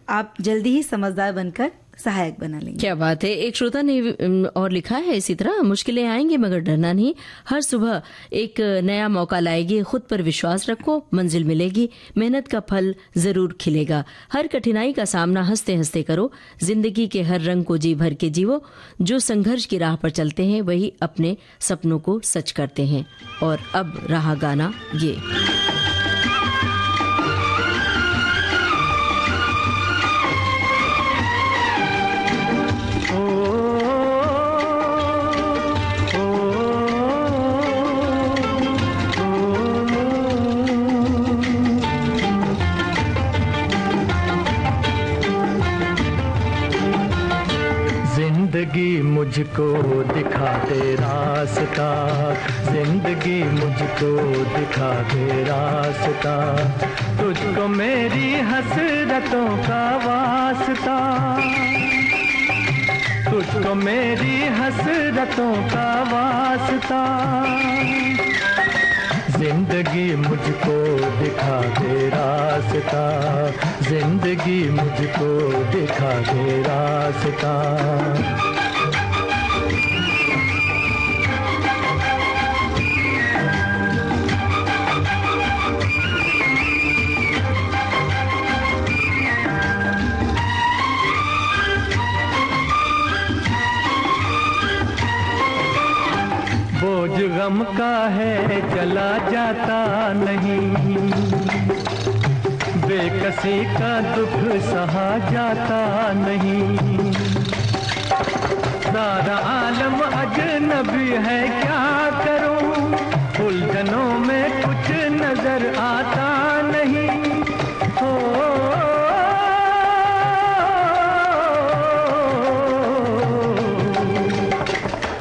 आप जल्दी ही समझदार बनकर सहायक बना लेंगे। क्या बात है। एक श्रोता ने और लिखा है इसी तरह, मुश्किलें आएंगी मगर डरना नहीं, हर सुबह एक नया मौका लाएगी, खुद पर विश्वास रखो, मंजिल मिलेगी, मेहनत का फल जरूर खिलेगा। हर कठिनाई का सामना हंसते हंसते करो, जिंदगी के हर रंग को जी भर के जीवो। जो संघर्ष की राह पर चलते हैं वही अपने सपनों को सच करते हैं। और अब रहा गाना ये। जिंदगी मुझको दिखा दे रास्ता, जिंदगी मुझको दिखा दे रास्ता, तुझको मेरी हसरतों का वास्ता, तुझको मेरी हसरतों का वास्ता, जिंदगी मुझको दिखा दे रास्ता, जिंदगी मुझको दिखा दे रास्ता। बोझ गम का है चला जाता नहीं, बेकसी का दुख सहा जाता नहीं, सारा आलम अजनबी है क्या करूं, उलझनों में कुछ नजर आता नहीं, हो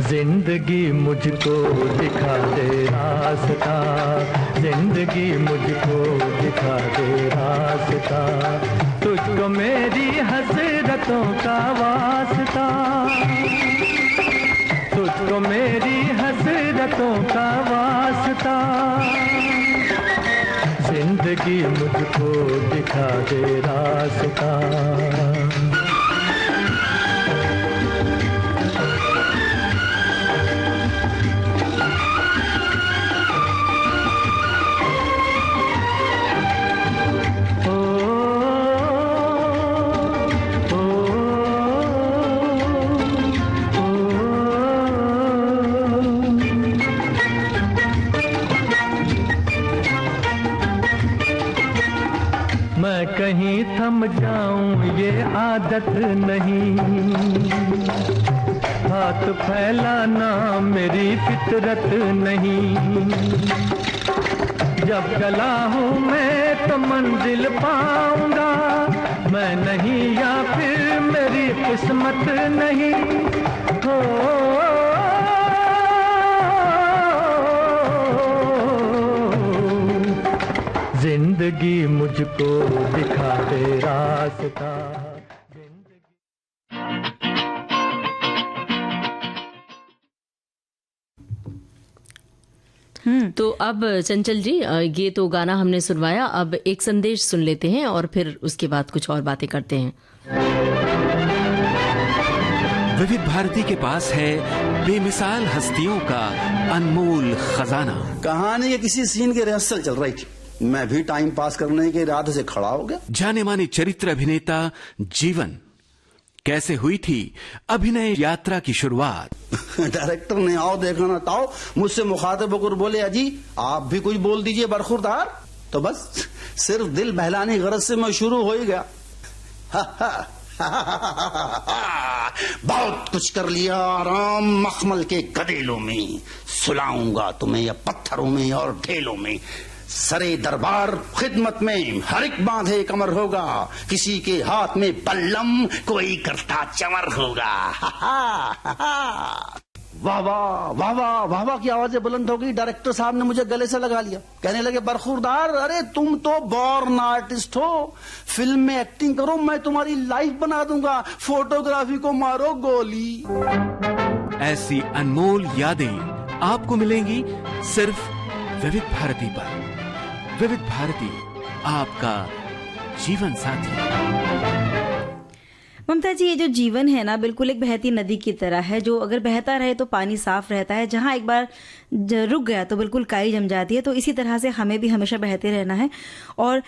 जिंदगी मुझको दिखा दे रास्ता, जिंदगी मुझको दिखा दे रास्ता, तुझको मेरी हसरतों का वास्ता, तुझको मेरी हसरतों का वास्ता, जिंदगी मुझको दिखा दे रास्ता। मैं कहीं थम जाऊं ये आदत नहीं, हाथ फैलाना मेरी फितरत नहीं, जब चला हूँ मैं तो मंजिल पाऊंगा, मैं नहीं या फिर मेरी किस्मत नहीं, हो जिंदगी मुझको दिखा दे रास्ता। तो अब चंचल जी, ये तो गाना हमने सुनवाया, अब एक संदेश सुन लेते हैं और फिर उसके बाद कुछ और बातें करते हैं। विविध भारती के पास है बेमिसाल हस्तियों का अनमोल खजाना। कहानी के किसी सीन की रिहर्सल चल रही थी, मैं भी टाइम पास करने के इरादे से खड़ा हो गया। जाने माने चरित्र अभिनेता जीवन, कैसे हुई थी अभिनय यात्रा की शुरुआत? डायरेक्टर ने आओ देखा ना ताओ मुझसे मुखातिब होकर बोले, अजी आप भी कुछ बोल दीजिए बरखुरदार। तो बस सिर्फ दिल बहलाने की गरज से मैं शुरू हो ही गया। बहुत कुछ कर लिया आराम मखमल के गदेलों में, सुलाऊंगा तुम्हें या पत्थरों में और ढेलों में, सरे दरबार खिदमत में हर एक बांधे कमर होगा, किसी के हाथ में बल्लम कोई करता चमर होगा। वाह वाह वाह वाह वाह वाह की आवाजें बुलंद हो गई। डायरेक्टर साहब ने मुझे गले से लगा लिया, कहने लगे बरखुरदार, अरे तुम तो बॉर्न आर्टिस्ट हो, फिल्म में एक्टिंग करो, मैं तुम्हारी लाइफ बना दूंगा, फोटोग्राफी को मारो गोली। ऐसी अनमोल यादें आपको मिलेंगी सिर्फ विविध भारती पर। विविध भारती, आपका जीवन साथी। ममता जी, ये जो जीवन है ना, बिल्कुल एक बहती नदी की तरह है, जो अगर बहता रहे तो पानी साफ रहता है, जहां एक बार रुक गया तो बिल्कुल काई जम जाती है। तो इसी तरह से हमें भी हमेशा बहते रहना है। और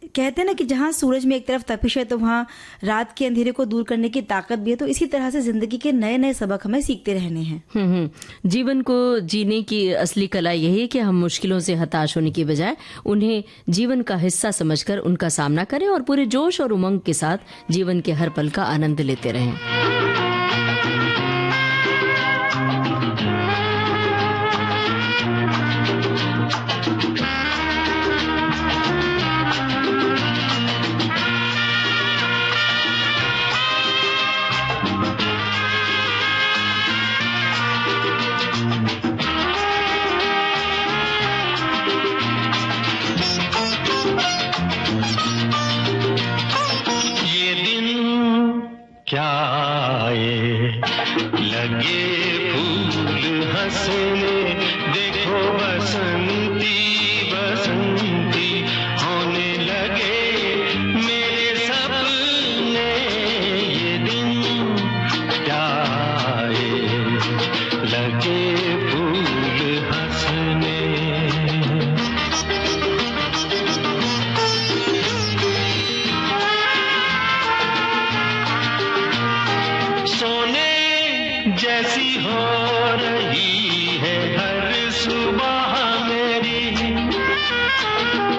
कहते हैं ना कि जहां सूरज में एक तरफ तपिश है तो वहां रात के अंधेरे को दूर करने की ताकत भी है। तो इसी तरह से जिंदगी के नए नए सबक हमें सीखते रहने हैं। जीवन को जीने की असली कला यही है कि हम मुश्किलों से हताश होने की बजाय उन्हें जीवन का हिस्सा समझकर उनका सामना करें और पूरे जोश और उमंग के साथ जीवन के हर पल का आनंद लेते रहें। क्या आए लगे फूल हंसने, देखो बसंती बसंती होने लगे मेरे सपने, ये दिन क्या आए लगे फूल हंसने। जैसी हो रही है हर सुबह मेरी,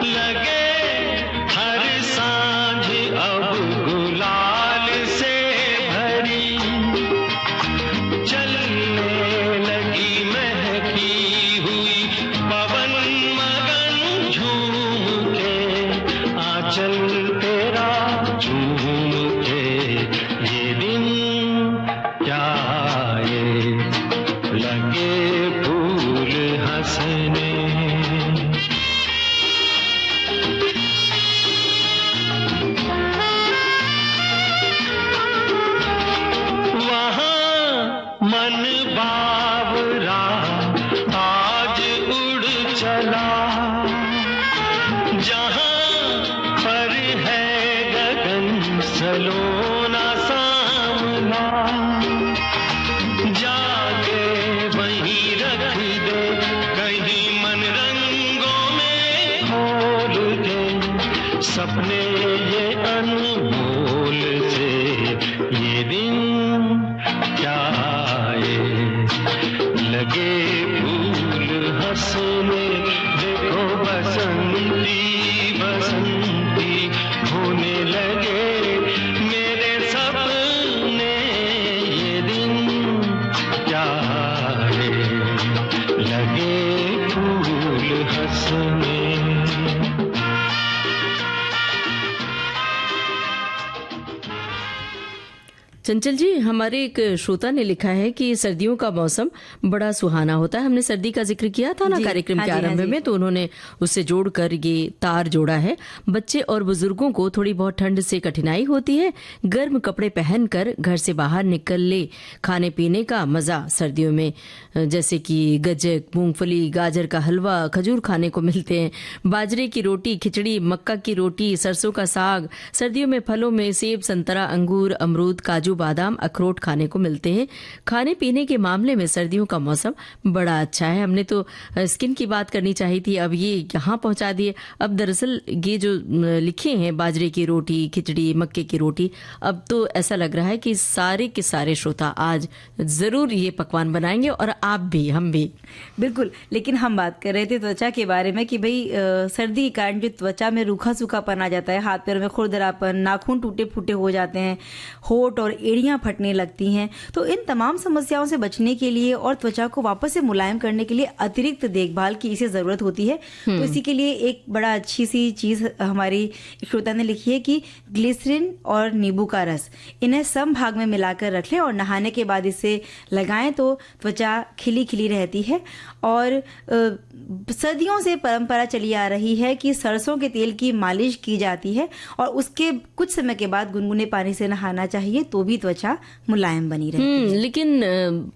लगे हर सांझ अब गुलाल से भरी, चलने लगी महकी हुई पवन मगन झूम के, आंचल तेरा झूम के, ये दिन क्या लगे फूल हंसने। वहाँ मन बावरा आज उड़ चला, जहाँ पर है गगन सलोना सामना, जाके वहीं रख दे कहीं मन रंगों में खोल दे, सपने ये अनमोल से, ये दिन क्या आए लगे फूल हंसने, देखो बसंती बसंती होने लगे मेरे सपने, ये दिन क्या आए लगे फूल हंसने। चंचल जी, हमारे एक श्रोता ने लिखा है कि सर्दियों का मौसम बड़ा सुहाना होता है। हमने सर्दी का जिक्र किया था ना कार्यक्रम के आरंभ में, तो उन्होंने उससे जोड़कर ये तार जोड़ा है। बच्चे और बुजुर्गों को थोड़ी बहुत ठंड से कठिनाई होती है, गर्म कपड़े पहनकर घर से बाहर निकल ले, खाने पीने का मजा सर्दियों में जैसे कि गज्जक, मूंगफली, गाजर का हलवा, खजूर खाने को मिलते हैं, बाजरे की रोटी, खिचड़ी, मक्का की रोटी, सरसों का साग। सर्दियों में फलों में सेब, संतरा, अंगूर, अमरूद, काजू, बादाम, अखरोट खाने को मिलते हैं। खाने पीने के मामले में सर्दियों का मौसम बड़ा अच्छा है। हमने तो स्किन की बात करनी चाहिए थी, अब ये यहाँ पहुंचा दिए। अब दरअसल ये जो लिखे हैं बाजरे की रोटी, खिचड़ी, मक्के की रोटी, अब तो ऐसा लग रहा है कि सारे के सारे श्रोता आज जरूर ये पकवान बनाएंगे, और आप भी, हम भी। बिल्कुल, लेकिन हम बात कर रहे थे त्वचा के बारे में कि भाई सर्दी के कारण जो त्वचा में रूखा सूखापन आ जाता है, हाथ पैरों में खुरदरापन, नाखून टूटे फूटे हो जाते हैं, होंठ और एड़ियां फटने लगती हैं। तो इन तमाम समस्याओं से बचने के लिए और त्वचा को वापस से मुलायम करने के लिए अतिरिक्त देखभाल की इसे जरूरत होती है। तो इसी के लिए एक बड़ा अच्छी सी चीज हमारी श्रोता ने लिखी है कि ग्लिसरीन और नींबू का रस, इन्हें सम भाग में मिलाकर रख लें और नहाने के बाद इसे लगाएं तो त्वचा खिली खिली रहती है। और सर्दियों से परंपरा चली आ रही है कि सरसों के तेल की मालिश की जाती है और उसके कुछ समय के बाद गुनगुने पानी से नहाना चाहिए, तो भी त्वचा मुलायम बनी रहती है। लेकिन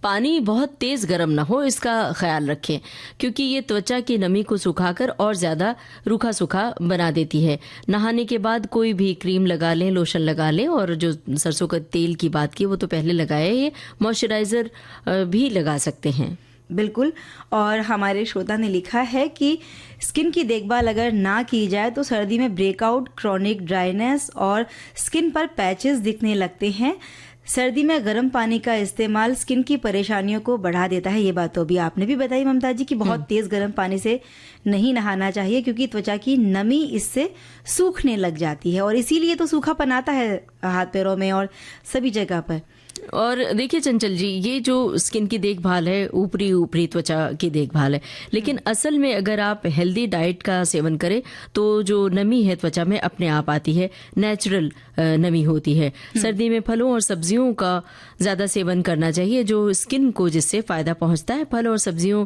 पानी बहुत तेज गर्म ना हो, इसका ख्याल रखें, क्योंकि ये त्वचा की नमी को सुखाकर और ज्यादा रूखा सूखा बना देती है। नहाने के बाद कोई भी क्रीम लगा लें, लोशन लगा लें, और जो सरसों का तेल की बात की वो तो पहले लगाया, ये मॉइस्चराइजर भी लगा सकते हैं। बिल्कुल। और हमारे श्रोता ने लिखा है कि स्किन की देखभाल अगर ना की जाए तो सर्दी में ब्रेकआउट, क्रॉनिक ड्राइनेस और स्किन पर पैचेस दिखने लगते हैं। सर्दी में गर्म पानी का इस्तेमाल स्किन की परेशानियों को बढ़ा देता है। ये बात तो अभी आपने भी बताई ममता जी कि बहुत तेज गर्म पानी से नहीं नहाना चाहिए, क्योंकि त्वचा की नमी इससे सूखने लग जाती है और इसीलिए तो सूखापन आता है हाथ पैरों में और सभी जगह पर। और देखिए चंचल जी, ये जो स्किन की देखभाल है, ऊपरी त्वचा की देखभाल है, लेकिन असल में अगर आप हेल्दी डाइट का सेवन करें तो जो नमी है त्वचा में अपने आप आती है, नेचुरल नमी होती है। सर्दी में फलों और सब्जियों का ज्यादा सेवन करना चाहिए जो स्किन को जिससे फायदा पहुंचता है। फल और सब्जियों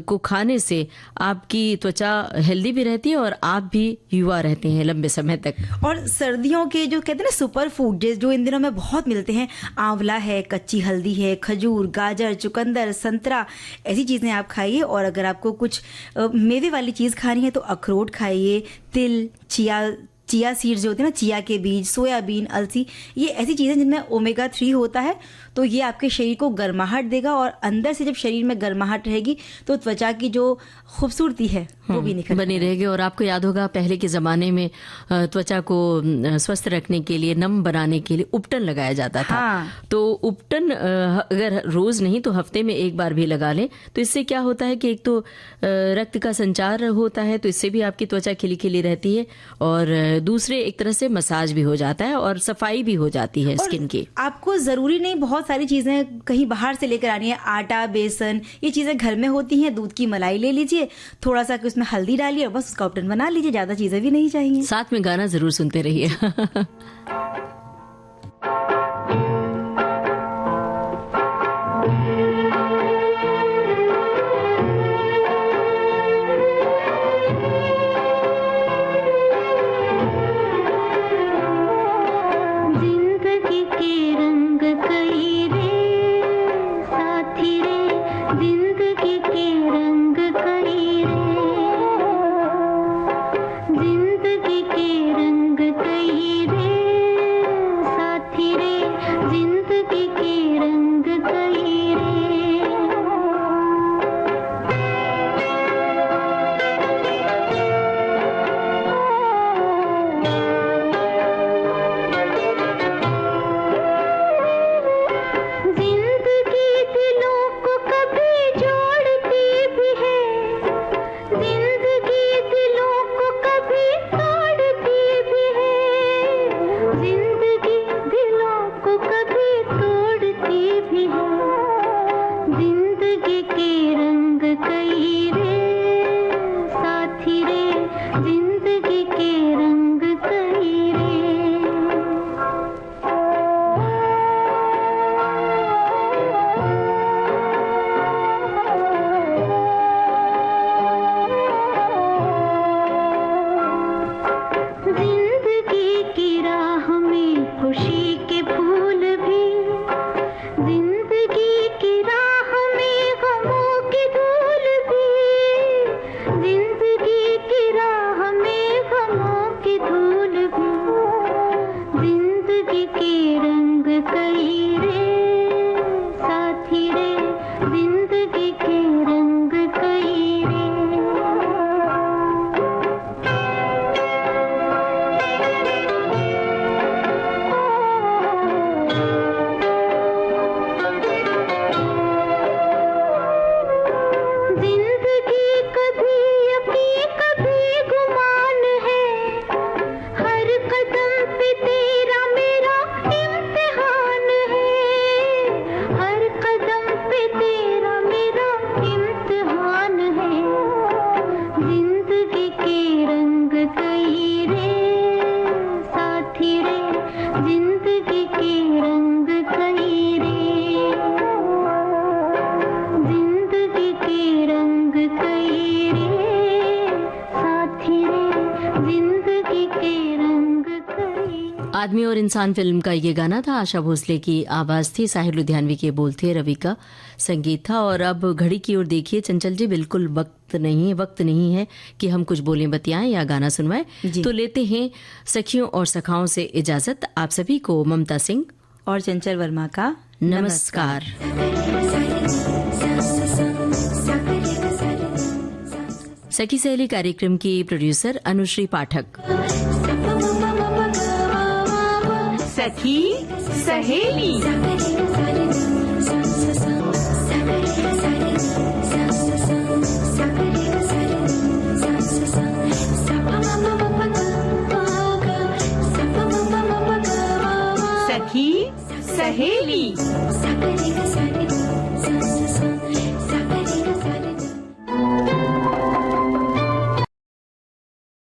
को खाने से आपकी त्वचा हेल्दी भी रहती है और आप भी युवा रहते हैं लंबे समय तक। और सर्दियों के जो कहते हैं ना सुपर फूड जो इन दिनों में बहुत मिलते हैं, आंवला है, कच्ची हल्दी है, खजूर, गाजर, चुकंदर, संतरा, ऐसी चीजें आप खाइए। और अगर आपको कुछ मेवे वाली चीज खानी है तो अखरोट खाइए, तिल, चिया सीड्स जो होते हैं ना, चिया के बीज, सोयाबीन, अलसी, ये ऐसी चीजें जिनमें ओमेगा 3 होता है, तो ये आपके शरीर को गर्माहट देगा। और अंदर से जब शरीर में गर्माहट रहेगी तो त्वचा की जो खूबसूरती है वो भी निखर बनी रहेगी। और आपको याद होगा पहले के जमाने में त्वचा को स्वस्थ रखने के लिए, नम बनाने के लिए उपटन लगाया जाता था। तो उपटन अगर रोज नहीं तो हफ्ते में एक बार भी लगा लें तो इससे क्या होता है कि एक तो रक्त का संचार होता है, तो इससे भी आपकी त्वचा खिली खिली रहती है, और दूसरे एक तरह से मसाज भी हो जाता है और सफाई भी हो जाती है स्किन की। आपको जरूरी नहीं बहुत सारी चीजें कहीं बाहर से लेकर आनी है। आटा, बेसन, ये चीजें घर में होती हैं। दूध की मलाई ले लीजिए, थोड़ा सा उसमें हल्दी डालिए और बस उसका उपटन बना लीजिए। ज्यादा चीजें भी नहीं चाहिए। साथ में गाना जरूर सुनते रहिए। आदमी और इंसान फिल्म का ये गाना था। आशा भोसले की आवाज थी, साहिर लुधियानवी के बोल थे, रवि का संगीत था। और अब घड़ी की ओर देखिए चंचल जी, बिल्कुल वक्त नहीं है कि हम कुछ बोलें, बतियाएं या गाना सुनवाएं। तो लेते हैं सखियों और सखाओं से इजाजत। आप सभी को ममता सिंह और चंचल वर्मा का नमस्कार। सखी सहेली कार्यक्रम की प्रोड्यूसर अनुश्री पाठक। सखी सहेली सखी सहेली।